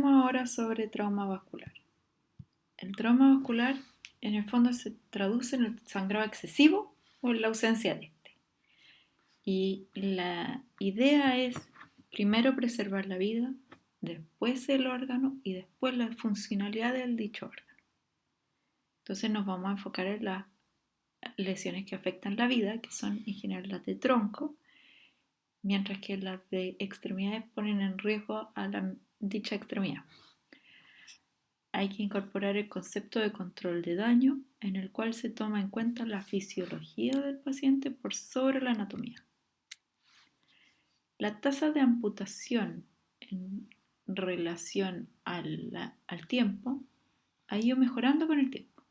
Hablemos ahora sobre trauma vascular. El trauma vascular en el fondo se traduce en el sangrado excesivo o en la ausencia de este. Y la idea es primero preservar la vida, después el órgano y después la funcionalidad del dicho órgano. Entonces nos vamos a enfocar en las lesiones que afectan la vida, que son en general las de tronco, mientras que las de extremidades ponen en riesgo a dicha extremidad. Hay que incorporar el concepto de control de daño, en el cual se toma en cuenta la fisiología del paciente por sobre la anatomía. La tasa de amputación en relación al tiempo ha ido mejorando con el tiempo.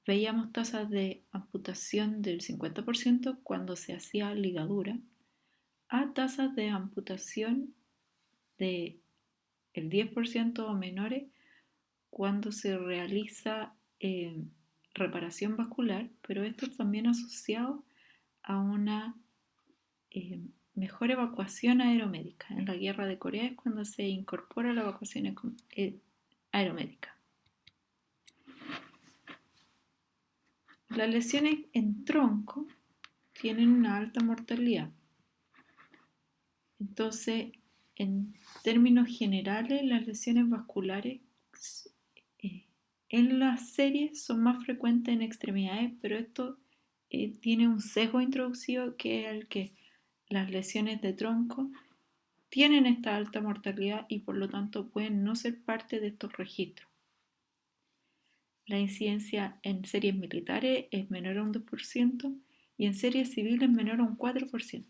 Veíamos tasas de amputación del 50% cuando se hacía ligadura, a tasas de amputación del 10% o menores cuando se realiza reparación vascular, pero esto también asociado a una mejor evacuación aeromédica. En la guerra de Corea es cuando se incorpora la evacuación aeromédica. Las lesiones en tronco tienen una alta mortalidad. Entonces, en términos generales, las lesiones vasculares en las series son más frecuentes en extremidades, pero esto tiene un sesgo introducido que es el que las lesiones de tronco tienen esta alta mortalidad y por lo tanto pueden no ser parte de estos registros. La incidencia en series militares es menor a un 2% y en series civiles menor a un 4%.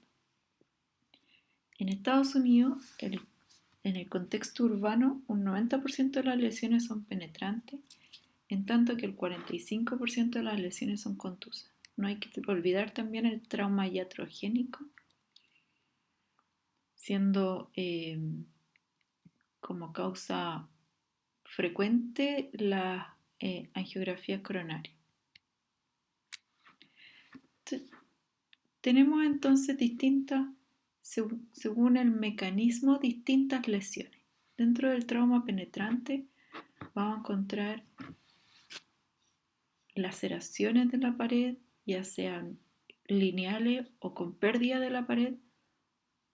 En Estados Unidos, en el contexto urbano, un 90% de las lesiones son penetrantes, en tanto que el 45% de las lesiones son contusas. No hay que olvidar también el trauma iatrogénico, siendo como causa frecuente las angiografías coronarias. Tenemos entonces según el mecanismo, distintas lesiones. Dentro del trauma penetrante vamos a encontrar laceraciones de la pared, ya sean lineales o con pérdida de la pared,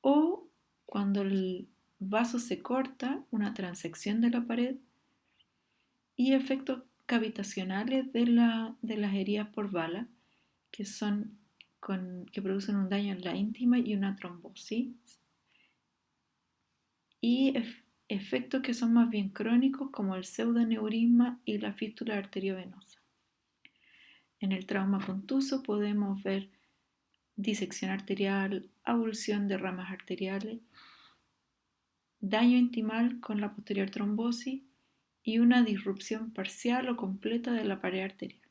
o cuando el vaso se corta, una transección de la pared, y efectos cavitacionales de las heridas por bala, que producen un daño en la íntima y una trombosis, y efectos que son más bien crónicos como el pseudoneurisma y la fístula arteriovenosa. En el trauma contuso podemos ver disección arterial, avulsión de ramas arteriales, daño intimal con la posterior trombosis y una disrupción parcial o completa de la pared arterial.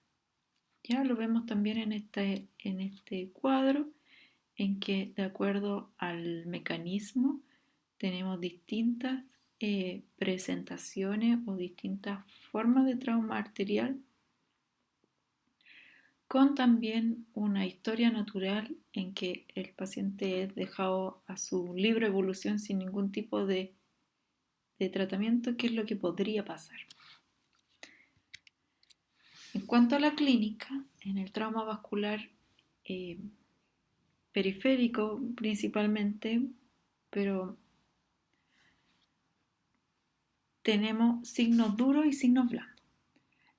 Ya lo vemos también en este cuadro, en que de acuerdo al mecanismo tenemos distintas presentaciones o distintas formas de trauma arterial, con también una historia natural en que el paciente es dejado a su libre evolución sin ningún tipo de tratamiento, que es lo que podría pasar. En cuanto a la clínica, en el trauma vascular periférico principalmente, pero tenemos signos duros y signos blandos.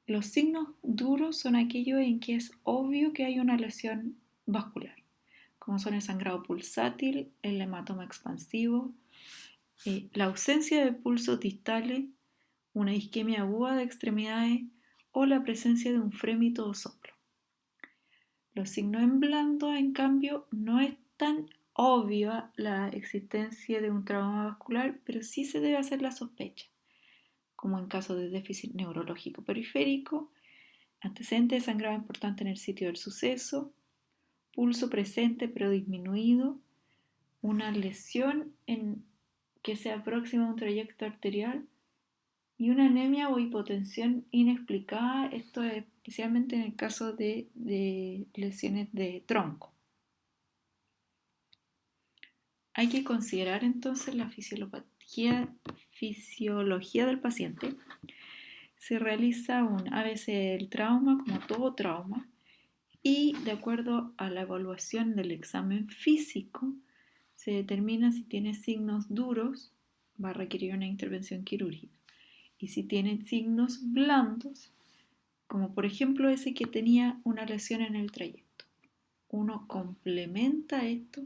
Los signos duros son aquellos en que es obvio que hay una lesión vascular, como son el sangrado pulsátil, el hematoma expansivo, la ausencia de pulsos distales, una isquemia aguda de extremidades o la presencia de un frémito o soplo. Los signos en blando, en cambio, no es tan obvia la existencia de un trauma vascular, pero sí se debe hacer la sospecha, como en caso de déficit neurológico periférico, antecedente de sangrado importante en el sitio del suceso, pulso presente pero disminuido, una lesión que sea próxima a un trayecto arterial y una anemia o hipotensión inexplicada, esto es especialmente en el caso de lesiones de tronco. Hay que considerar entonces la fisiología del paciente, se realiza un ABC del trauma, como todo trauma, y de acuerdo a la evaluación del examen físico, se determina si tiene signos duros, va a requerir una intervención quirúrgica, y si tiene signos blandos, como por ejemplo ese que tenía una lesión en el trayecto. Uno complementa esto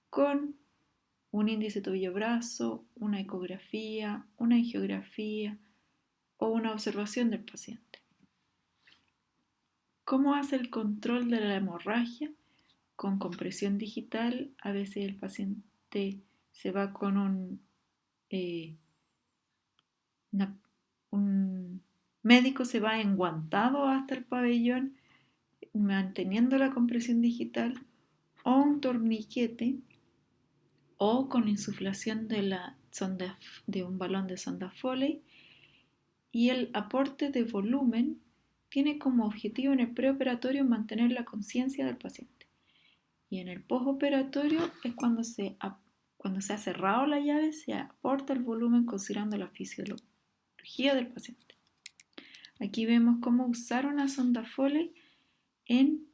con un índice tobillo-brazo, una ecografía, una angiografía o una observación del paciente. ¿Cómo hace el control de la hemorragia? Con compresión digital. A veces el paciente se va con un médico se va enguantado hasta el pabellón manteniendo la compresión digital, o un torniquete, o con insuflación de un balón de sonda Foley, y el aporte de volumen tiene como objetivo en el preoperatorio mantener la conciencia del paciente, y en el postoperatorio es cuando se ha cerrado la llave, se aporta el volumen considerando la fisiología del paciente. Aquí vemos cómo usar una sonda Foley en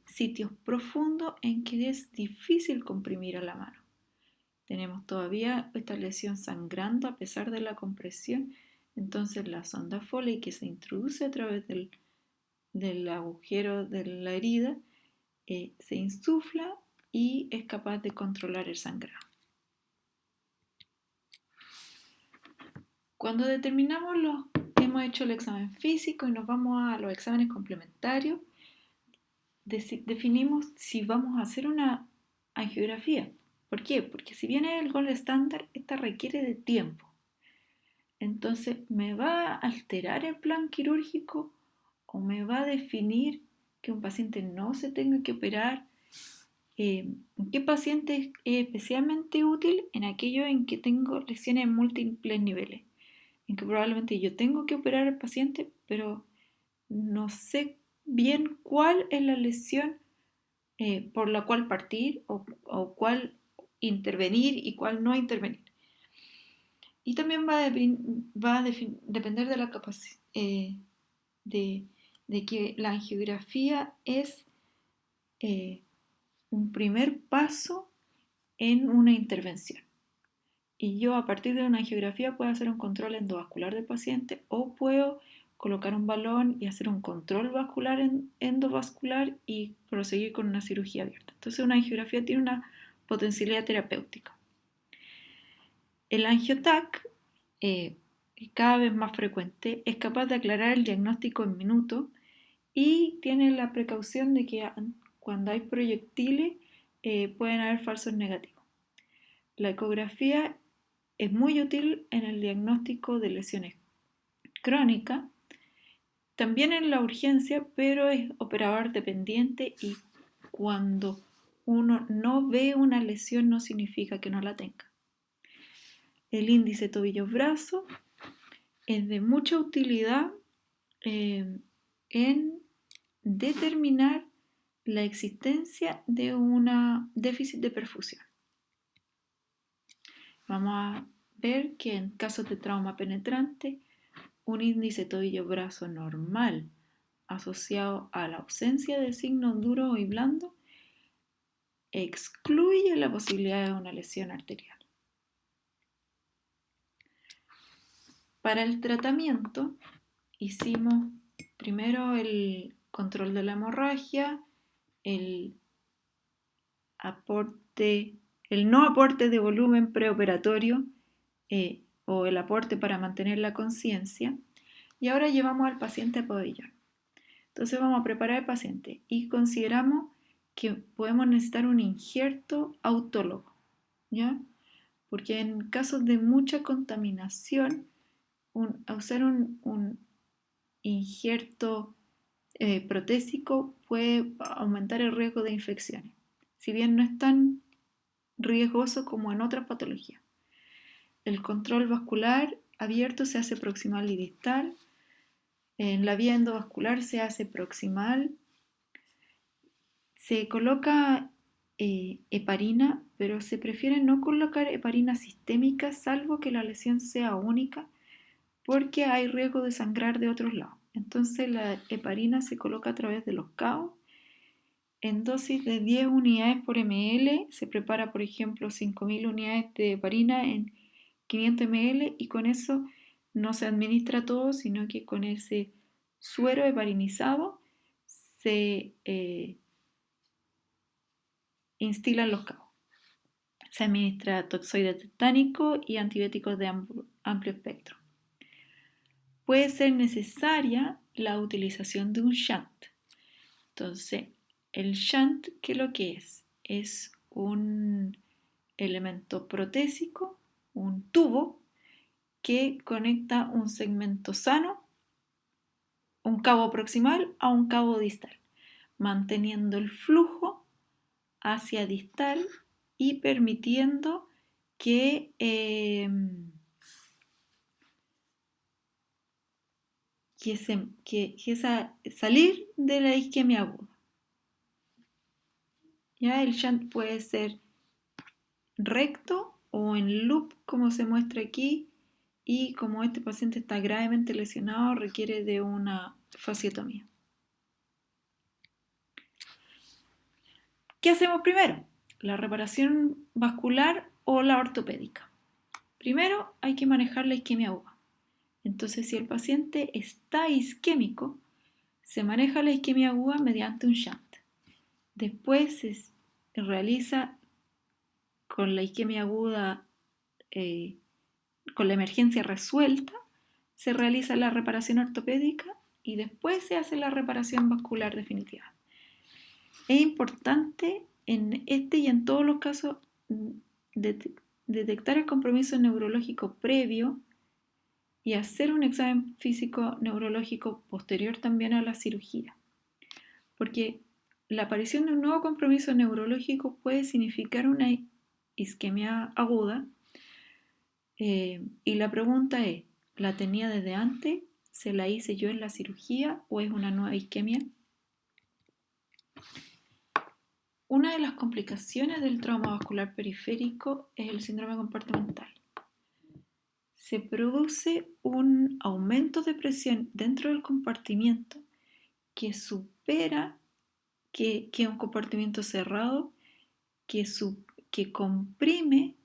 sitios profundos en que es difícil comprimir a la mano. Tenemos todavía esta lesión sangrando a pesar de la compresión, entonces la sonda Foley que se introduce a través del agujero de la herida se insufla y es capaz de controlar el sangrado. Cuando hemos hecho el examen físico y nos vamos a los exámenes complementarios, definimos si vamos a hacer una angiografía. ¿Por qué? Porque si bien es el gold estándar, esta requiere de tiempo. Entonces, ¿me va a alterar el plan quirúrgico o me va a definir que un paciente no se tenga que operar? ¿En qué paciente es especialmente útil? En aquello en que tengo lesiones en múltiples niveles, en que probablemente yo tengo que operar al paciente, pero no sé bien cuál es la lesión por la cual partir o cuál intervenir y cuál no intervenir. Y también va a depender de la capacidad de que la angiografía es un primer paso en una intervención. Y yo a partir de una angiografía puedo hacer un control endovascular del paciente o puedo colocar un balón y hacer un control vascular endovascular y proseguir con una cirugía abierta. Entonces una angiografía tiene una potencialidad terapéutica. El angiotac, cada vez más frecuente, es capaz de aclarar el diagnóstico en minutos y tiene la precaución de que cuando hay proyectiles pueden haber falsos negativos. La ecografía es muy útil en el diagnóstico de lesiones crónicas, también en la urgencia, pero es operador dependiente y cuando uno no ve una lesión no significa que no la tenga. El índice tobillo-brazo es de mucha utilidad en determinar la existencia de un déficit de perfusión. Vamos a ver que en casos de trauma penetrante, un índice tobillo-brazo normal asociado a la ausencia de signos duros y blandos excluye la posibilidad de una lesión arterial. Para el tratamiento hicimos primero el control de la hemorragia, el no aporte de volumen preoperatorio o el aporte para mantener la conciencia, y ahora llevamos al paciente a pabellón. Entonces vamos a preparar al paciente y consideramos que podemos necesitar un injerto autólogo, ¿ya? Porque en casos de mucha contaminación, usar un injerto protésico puede aumentar el riesgo de infecciones, si bien no es tan riesgoso como en otras patologías. El control vascular abierto se hace proximal y distal. En la vía endovascular se hace proximal. Se coloca heparina, pero se prefiere no colocar heparina sistémica salvo que la lesión sea única porque hay riesgo de sangrar de otros lados. Entonces la heparina se coloca a través de los cabos en dosis de 10 unidades por ml. Se prepara, por ejemplo, 5.000 unidades de heparina en 500 ml y con eso no se administra todo, sino que con ese suero heparinizado se instilan los cabos. Se administra toxoide tetánico y antibióticos de amplio espectro. Puede ser necesaria la utilización de un shunt. Entonces, el shunt, ¿qué es lo que es? Es un elemento protésico, un tubo, que conecta un segmento sano, un cabo proximal a un cabo distal, manteniendo el flujo hacia distal y permitiendo que salir de la isquemia aguda. ¿Ya? El shunt puede ser recto o en loop, como se muestra aquí, y como este paciente está gravemente lesionado, requiere de una fasciotomía. ¿Qué hacemos primero? ¿La reparación vascular o la ortopédica? Primero hay que manejar la isquemia aguda. Entonces, si el paciente está isquémico, se maneja la isquemia aguda mediante un shunt. Después se realiza con la isquemia aguda, con la emergencia resuelta, se realiza la reparación ortopédica y después se hace la reparación vascular definitiva. Es importante en este y en todos los casos detectar el compromiso neurológico previo y hacer un examen físico neurológico posterior también a la cirugía. Porque la aparición de un nuevo compromiso neurológico puede significar una isquemia aguda. Y la pregunta es, ¿la tenía desde antes? ¿Se la hice yo en la cirugía o es una nueva isquemia? Una de las complicaciones del trauma vascular periférico es el síndrome compartimental. Se produce un aumento de presión dentro del compartimiento que supera que un compartimiento cerrado que comprime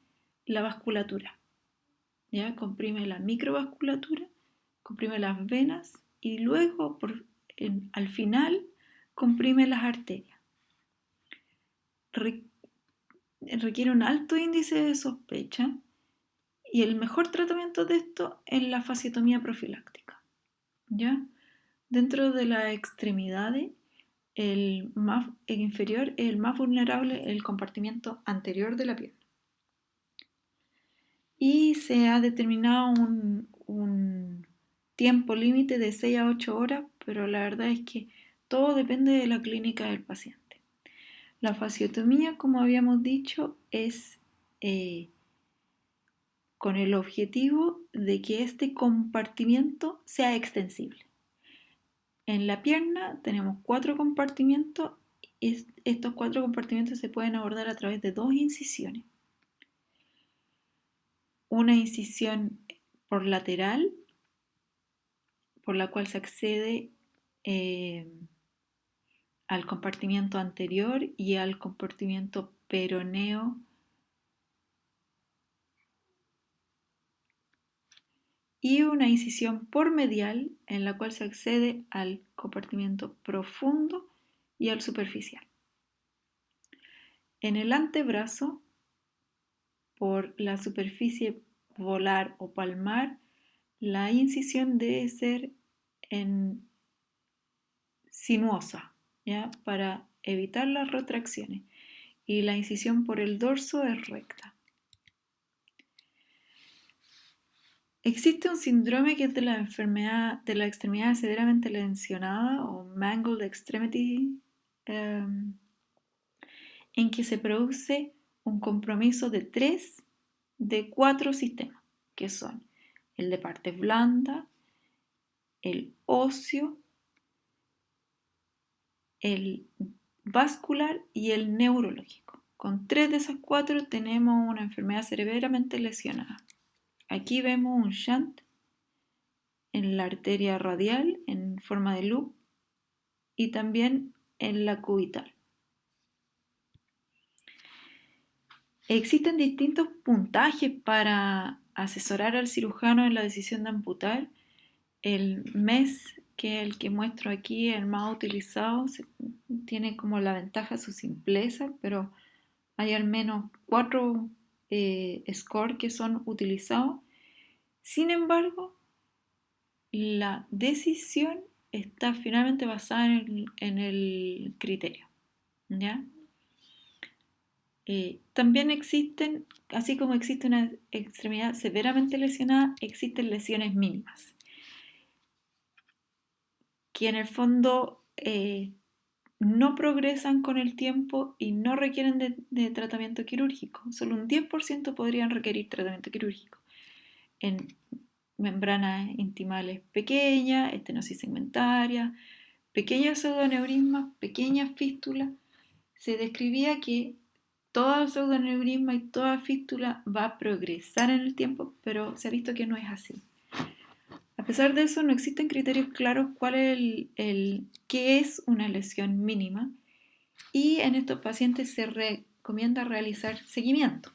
la vasculatura. ¿Ya? Comprime la microvasculatura, comprime las venas y luego al final comprime las arterias. Requiere un alto índice de sospecha y el mejor tratamiento de esto es la fasciotomía profiláctica. ¿Ya? Dentro de las extremidades, el inferior es el más vulnerable, el compartimiento anterior de la pierna. Y se ha determinado un tiempo límite de 6 a 8 horas, pero la verdad es que todo depende de la clínica del paciente. La fasciotomía, como habíamos dicho, es con el objetivo de que este compartimiento sea extensible. En la pierna tenemos 4 compartimientos y estos 4 compartimientos se pueden abordar a través de 2 incisiones. Una incisión por lateral, por la cual se accede al compartimiento anterior y al compartimiento peroneo y una incisión por medial en la cual se accede al compartimiento profundo y al superficial. En el antebrazo, por la superficie volar o palmar, la incisión debe ser sinuosa, ¿ya? Para evitar las retracciones, y la incisión por el dorso es recta. Existe un síndrome que es de la enfermedad de la extremidad severamente lesionada o mangled extremity, en que se produce un compromiso de 3 de 4 sistemas, que son el de parte blanda, el óseo, el vascular y el neurológico. Con 3 de esas 4 tenemos una enfermedad severamente lesionada. Aquí vemos un shunt en la arteria radial en forma de loop y también en la cubital. Existen distintos puntajes para asesorar al cirujano en la decisión de amputar. El MES, que es el que muestro aquí, el más utilizado, tiene como la ventaja su simpleza, pero hay al menos 4 scores que son utilizados. Sin embargo, la decisión está finalmente basada en el criterio, ¿ya? También existen, así como existe una extremidad severamente lesionada, existen lesiones mínimas, que en el fondo no progresan con el tiempo y no requieren de tratamiento quirúrgico. Solo un 10% podrían requerir tratamiento quirúrgico. En membranas intimales pequeñas, estenosis segmentaria, pequeños pseudoneurismas, pequeñas fístulas. Se describía que todo pseudoneurisma y toda fístula va a progresar en el tiempo, pero se ha visto que no es así. A pesar de eso, no existen criterios claros cuál es qué es una lesión mínima, y en estos pacientes se recomienda realizar seguimiento.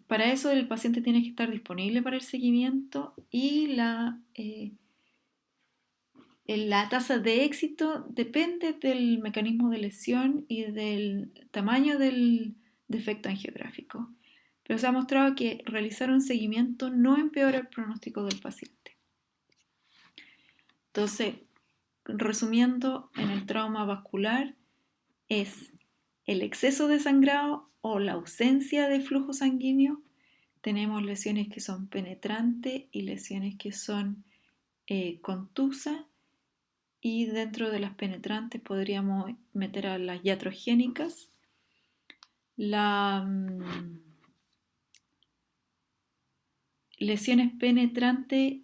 Para eso el paciente tiene que estar disponible para el seguimiento y la tasa de éxito depende del mecanismo de lesión y del tamaño del defecto angiográfico. Pero se ha mostrado que realizar un seguimiento no empeora el pronóstico del paciente. Entonces, resumiendo, en el trauma vascular es el exceso de sangrado o la ausencia de flujo sanguíneo. Tenemos lesiones que son penetrantes y lesiones que son contusas. Y dentro de las penetrantes podríamos meter a las iatrogénicas. Las lesiones penetrantes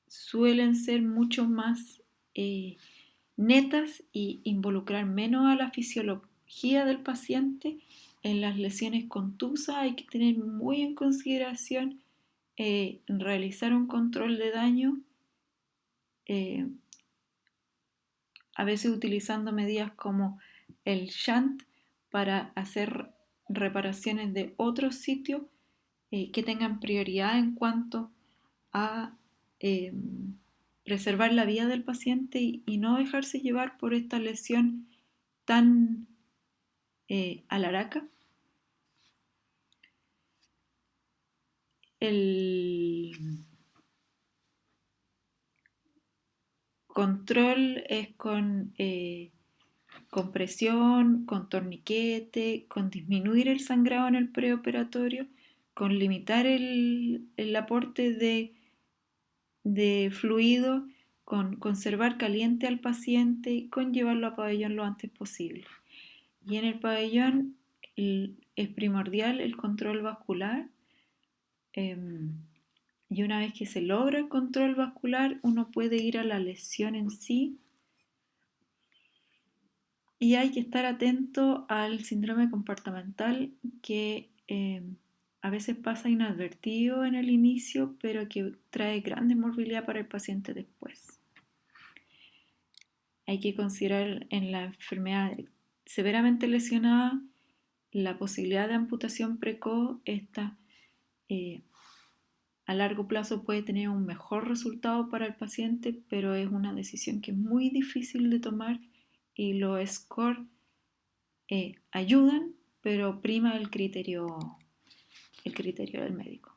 suelen ser mucho más netas y involucrar menos a la fisiología del paciente. En las lesiones contusas hay que tener muy en consideración realizar un control de daño, a veces utilizando medidas como el shunt para hacer reparaciones de otros sitios que tengan prioridad en cuanto a preservar la vida del paciente y no dejarse llevar por esta lesión tan alaraca. El control es con compresión, con torniquete, con disminuir el sangrado en el preoperatorio, con limitar el aporte de fluido, con conservar caliente al paciente y con llevarlo a pabellón lo antes posible. Y en el pabellón es primordial el control vascular. Y una vez que se logra el control vascular, uno puede ir a la lesión en sí. Y hay que estar atento al síndrome comportamental que a veces pasa inadvertido en el inicio, pero que trae grande morbilidad para el paciente después. Hay que considerar en la enfermedad severamente lesionada la posibilidad de amputación precoz. Esta a largo plazo puede tener un mejor resultado para el paciente, pero es una decisión que es muy difícil de tomar y los scores ayudan, pero prima el criterio del médico.